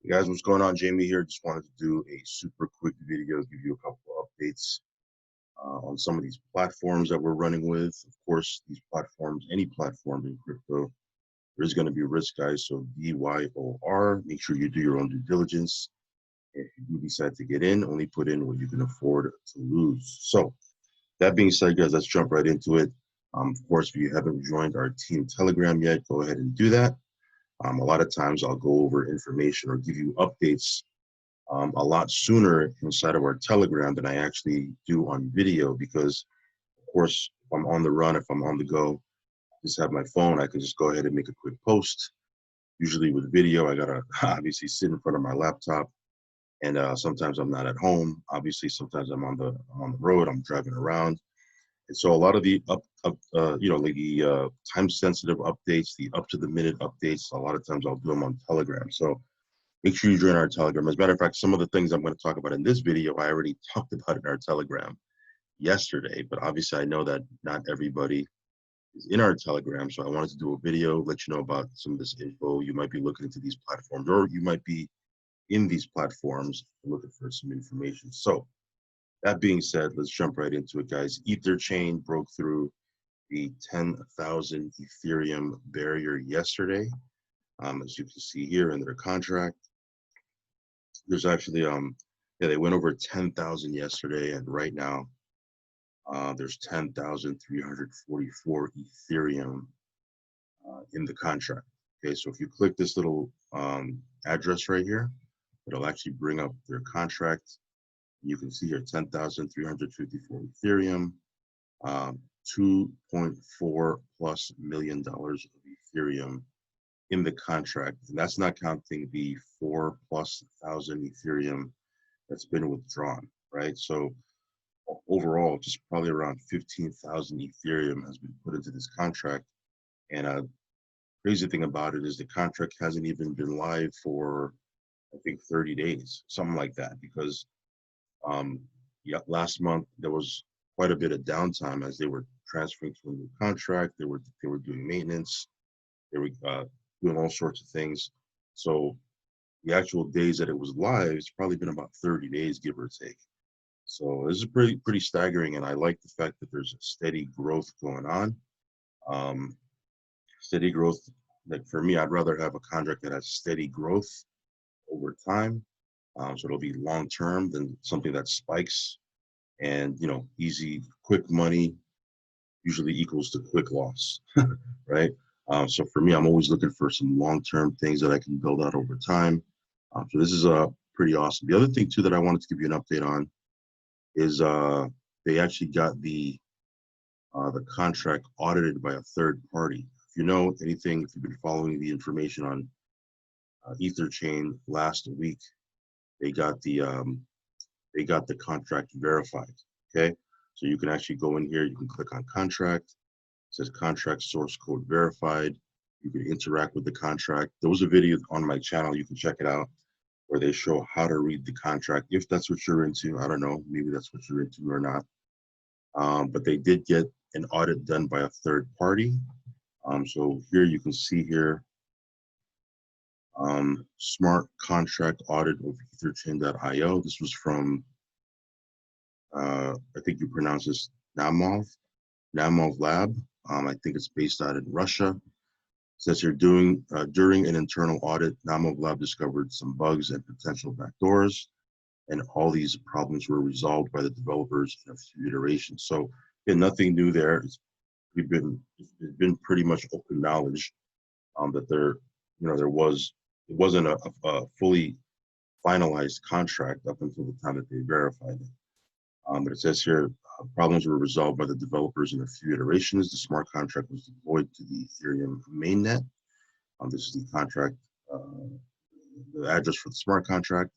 Hey guys, what's going on? Jamie here. Just wanted to do a super quick video, give you a couple of updates on some of these platforms that we're running with. Of course, these platforms, any platform in crypto, there's going to be risk, guys. So BYOR, make sure you do your own due diligence. If you do decide to get in, only put in what you can afford to lose. So that being said, guys, let's jump right into it. Of course, if you haven't joined our team Telegram yet, go ahead and do that. A lot of times I'll go over information or give you updates a lot sooner inside of our Telegram than I actually do on video because, of course, if I'm on the run, if I'm on the go, just have my phone, I can just go ahead and make a quick post. Usually with video, I gotta obviously sit in front of my laptop, and sometimes I'm not at home. Obviously, sometimes I'm on the road, I'm driving around, and so a lot of the like the time-sensitive updates, the up-to-the-minute updates, a lot of times I'll do them on Telegram. So make sure you join our Telegram. As a matter of fact, some of the things I'm going to talk about in this video, I already talked about in our Telegram yesterday, but obviously I know that not everybody is in our Telegram, so I wanted to do a video, let you know about some of this info. You might be looking into these platforms, or you might be in these platforms looking for some information. So that being said, let's jump right into it, guys. EtherChain broke through the 10,000 Ethereum barrier yesterday. As you can see here in their contract, there's actually they went over 10,000 yesterday, and right now there's 10,344 Ethereum in the contract. Okay, so if you click this little address right here, it'll actually bring up their contract. You can see here 10,354 Ethereum, 2.4 plus million dollars of Ethereum in the contract, and that's not counting the 4,000+ Ethereum that's been withdrawn, right? So overall, just probably around 15,000 Ethereum has been put into this contract. And crazy thing about it is the contract hasn't even been live for, I think, 30 days, something like that, because last month there was quite a bit of downtime as they were transferring to a new contract. They were doing maintenance. They were doing all sorts of things. So the actual days that it was live, it's probably been about 30 days, give or take. So this is pretty staggering, and I like the fact that there's a steady growth going on. Steady growth. Like for me, I'd rather have a contract that has steady growth over time, so it'll be long term than something that spikes. And easy, quick money usually equals to quick loss, right? So for me, I'm always looking for some long-term things that I can build out over time. So this is pretty awesome. The other thing too that I wanted to give you an update on is they actually got the contract audited by a third party. If you know anything, if you've been following the information on EtherChain last week, they got the contract verified. Okay, so you can actually go in here, you can click on contract. It says contract source code verified. You can interact with the contract. There was a video on my channel, you can check it out, where they show how to read the contract, if that's what you're into. I don't know, maybe that's what you're into or not. But they did get an audit done by a third party. So here you can see here, smart contract audit of EtherChain.io. This was from, I think you pronounce this Naumov Lab. I think it's based out in Russia. It says here, during an internal audit, Naumov Lab discovered some bugs and potential backdoors, and all these problems were resolved by the developers in a few iterations. So again, nothing new there. It's been pretty much open knowledge that it wasn't a fully finalized contract up until the time that they verified it. But it says here, problems were resolved by the developers in a few iterations. The smart contract was deployed to the Ethereum mainnet. This is the contract, the address for the smart contract.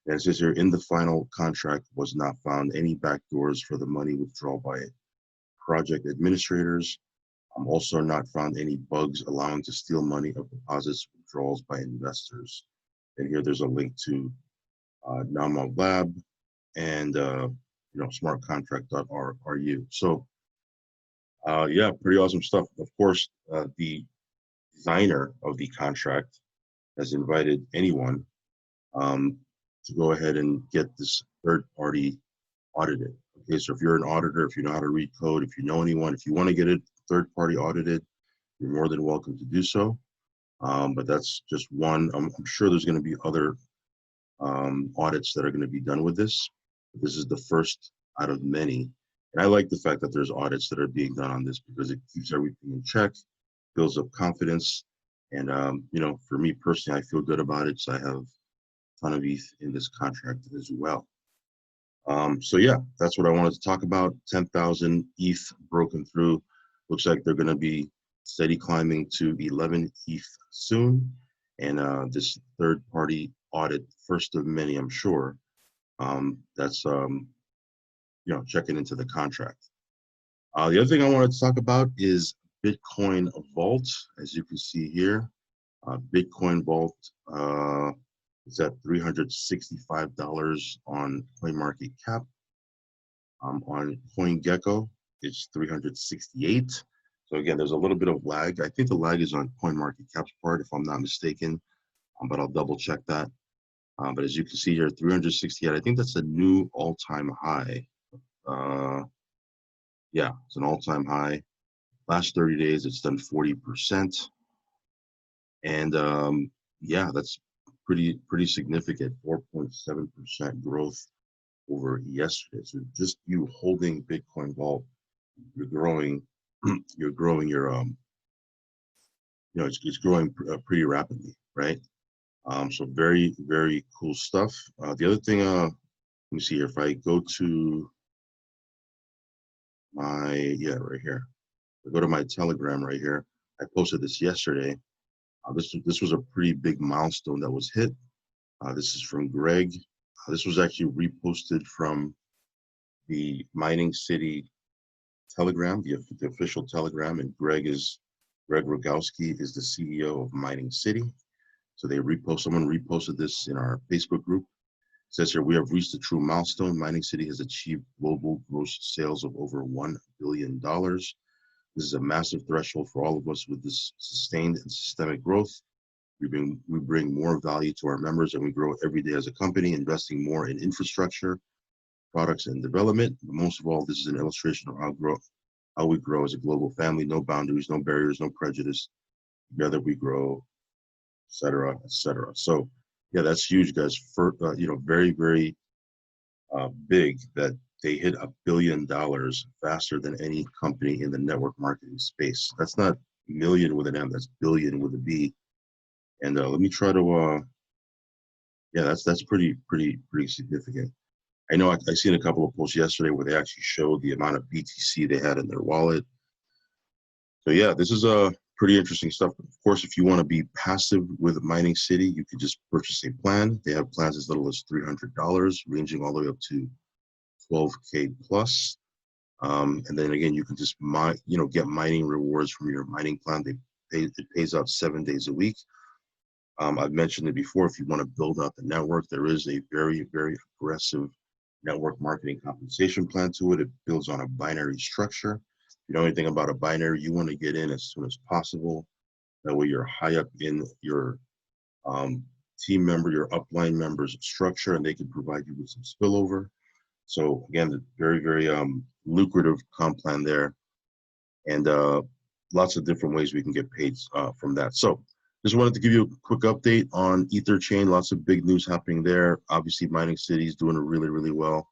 And it says here, in the final contract was not found any backdoors for the money withdrawal by project administrators. Also not found any bugs allowing to steal money of deposits withdrawals by investors. And here there's a link to Naumov Lab and smartcontract.ru. So yeah, pretty awesome stuff. Of course, the designer of the contract has invited anyone to go ahead and get this third party audited. Okay, so if you're an auditor, if you know how to read code, if you know anyone, if you want to get it third party audited, you're more than welcome to do so. But that's just one. I'm sure there's going to be other audits that are going to be done with this. This is the first out of many. And I like the fact that there's audits that are being done on this because it keeps everything in check, builds up confidence. And, for me personally, I feel good about it. So I have a ton of ETH in this contract as well. So yeah, that's what I wanted to talk about. 10,000 ETH broken through. Looks like they're going to be steady climbing to 11 ETH soon. And this third party audit, first of many, I'm sure, that's, checking into the contract. The other thing I wanted to talk about is Bitcoin Vault. As you can see here, Bitcoin Vault is at $365 on CoinMarketCap. On CoinGecko, it's 368. So again, there's a little bit of lag. I think the lag is on CoinMarketCap's part, if I'm not mistaken, but I'll double check that. But as you can see here, 368, I think that's a new all-time high. Yeah, it's an all-time high. Last 30 days, it's done 40%. And yeah, that's pretty significant, 4.7% growth over yesterday. So just you holding Bitcoin Vault, you're growing your it's growing pretty rapidly, right? So very cool stuff. The other thing, let me see here. If I go to my right here, I go to my Telegram right here. I posted this yesterday. This was a pretty big milestone that was hit. This is from Greg. This was actually reposted from the Mining City Telegram, the official Telegram, and Greg Rogowski is the CEO of Mining City. So someone reposted this in our Facebook group. It says here, we have reached a true milestone. Mining City has achieved global gross sales of over $1 billion. This is a massive threshold for all of us with this sustained and systemic growth. We bring more value to our members and we grow every day as a company, investing more in infrastructure, products, and development. But most of all, this is an illustration of how we grow as a global family. No boundaries, no barriers, no prejudice. Together we grow, et cetera, et cetera. So yeah, that's huge, guys. Very big that they hit $1 billion faster than any company in the network marketing space. That's not million with an M, that's billion with a B. And let me try to, that's pretty significant. I know I seen a couple of posts yesterday where they actually showed the amount of BTC they had in their wallet. So yeah, this is pretty interesting stuff. Of course, if you want to be passive with Mining City, you can just purchase a plan. They have plans as little as $300, ranging all the way up to 12K plus. And then again, you can just get mining rewards from your mining plan. It pays out 7 days a week. I've mentioned it before. If you want to build out the network, there is a very aggressive network marketing compensation plan to it. It builds on a binary structure. If you know anything about a binary, you want to get in as soon as possible. That way you're high up in your team member, your upline members structure, and they can provide you with some spillover. So again, very lucrative comp plan there, and lots of different ways we can get paid from that. So just wanted to give you a quick update on EtherChain. Lots of big news happening there. Obviously, Mining City is doing really well.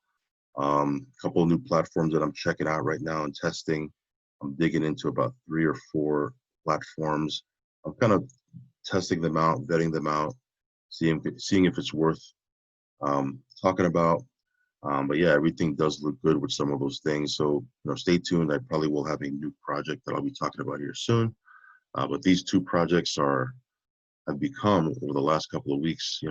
A couple of new platforms that I'm checking out right now and testing. I'm digging into about 3 or 4 platforms. I'm kind of testing them out, vetting them out, seeing if it's worth talking about. But yeah, everything does look good with some of those things. So stay tuned. I probably will have a new project that I'll be talking about here soon. But these 2 projects have become over the last couple of weeks,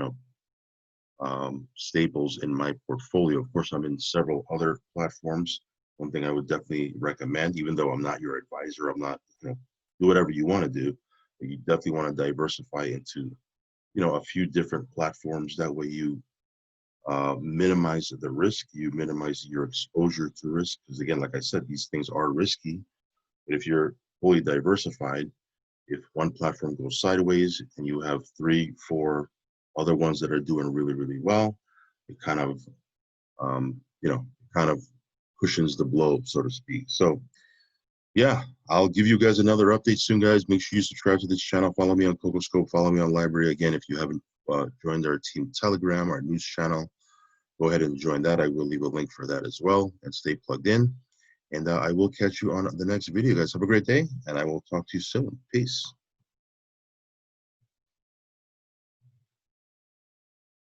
staples in my portfolio. Of course, I'm in several other platforms. One thing I would definitely recommend, even though I'm not your advisor, I'm not, do whatever you want to do. But you definitely want to diversify into, a few different platforms. That way you minimize the risk, you minimize your exposure to risk. Because again, like I said, these things are risky. But if you're fully diversified, if one platform goes sideways and you have 3, 4 other ones that are doing really, really well. It kind of, you know, kind of cushions the blow, so to speak. So yeah, I'll give you guys another update soon, guys. Make sure you subscribe to this channel. Follow me on CocoScope. Follow me on Library. Again, if you haven't joined our team Telegram, our news channel, go ahead and join that. I will leave a link for that as well, and stay plugged in. And I will catch you on the next video, guys. Have a great day, and I will talk to you soon. Peace.